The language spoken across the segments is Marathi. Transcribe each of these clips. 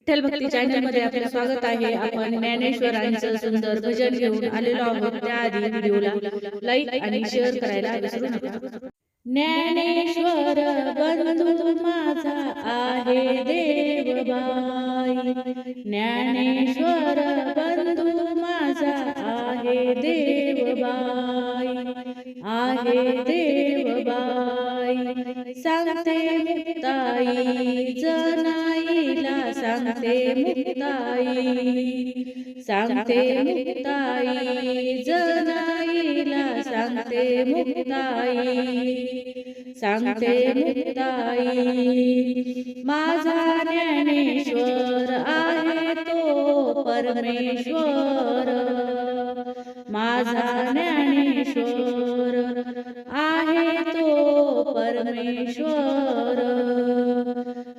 विठ्ठल भक्ती चॅनलमध्ये आपले स्वागत आहे. आपण ज्ञानेश्वरांचं सुंदर भजन घेऊन आलेलो आहोत. त्याआधी व्हिडिओला लाईक आणि शेअर करायला विसरू नका. ज्ञानेश्वर बंधू माझा आहे देवबाई, ज्ञानेश्वर बंधू माझा आहे देवबाई, आहे देवबाई. सांगते मुक्ताई जनाईला, सांगते मुक्ताई, सांगते मुक्ताई जनाईला, सांगते मुक्ताई, सांगते मुक्ताई. माझा ज्ञानेश्वर आहे तो परमेश्वर, माझा ज्ञानेश्वर आहे तो परमेश्वर,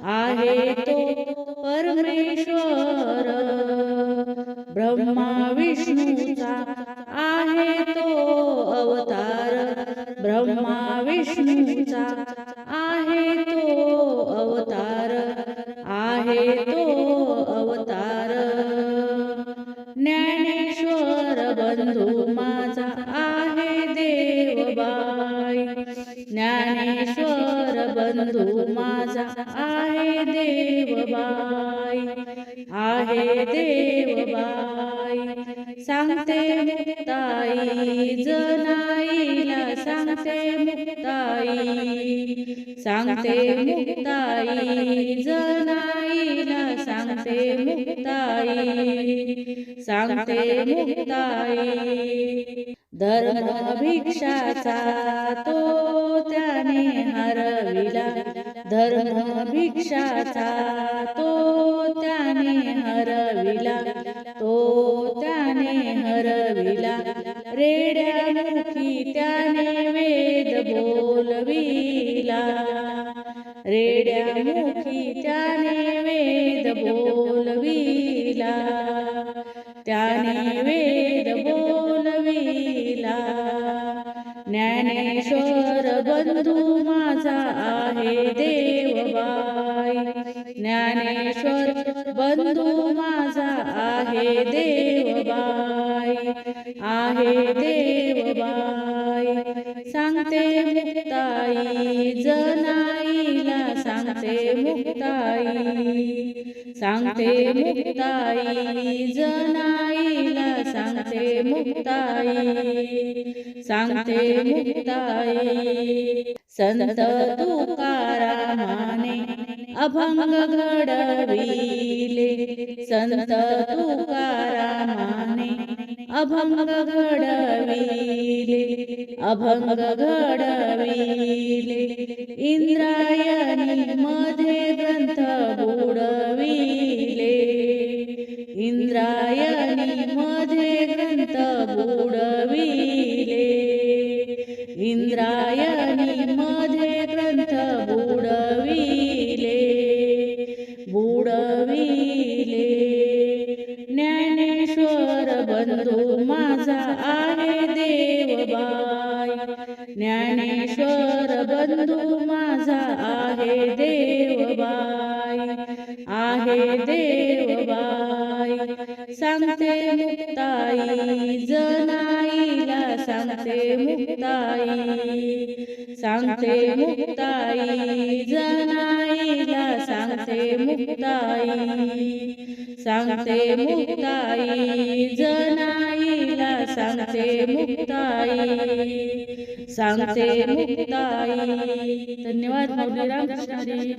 आहे तो परमेश्वर. ब्रह्मा विष्णूचा आहे तो अवतार, ब्रह्मा विष्णूचा आहे तो अवतार, आहे तो अवतार. ज्ञानेश्वर बंधू माझा आहे देवबाई, ज्ञानेश्वर बंधू माझा आहे देवबाई, आहे देवबाई. सांगते मुक्ताई जनाईला, सांगते मुक्ताई, सांगते मुक्ताई जनाईला, सांगते मुक्ताई, सांगते मुक्ताई. धर्म भिक्षाचा तो त्याने हरविला, धर्म भिक्षाचा तो त्याने हरविला, तो त्याने हरविला. रेड्यामुखी त्याने वेद बोलविला, रेड्यामुखी त्याने वेद बोलविला, त्याने वेद बोलविला. ज्ञानेश्वर बंधू माझा आहे देवबाई, ज्ञानेश्वर बंधू माझा आहे देवबाई, आहे देवबाई. सांगते मुक्ताई जनाईला, सांगते मुक्ताई, सांगते मुक्ताई जनाईला, सांगते मुक्ताई, सांगते मुक्ताई. संत तुकारामाने अभंग घडविले, संत तुकारामाने अभंग घडविले, अभंग घडविले. इंद्रायणी मध्ये ग्रंथ बुडविले, इंद्रायणी मध्ये ग्रंथ बुडविले, इंद्रायणी मध्ये ग्रंथ बुडविले, बुडविले. ज्ञानेश्वर बंधू माझा आहे देवबाई, ज्ञानेश्वर बंधू माझा आहे देवबाई, आहे देवबाई. सांगते मुक्ताई जनाईला, सांगते मुक्ताई, सांगते मुक्ताई जनाईला, सांगते मुक्ताई, सांगते मुक्ताई जनाईला, सांगते मुक्ताई, सांगते मुक्ताई. धन्यवाद. माऊली रामकृष्ण हरी.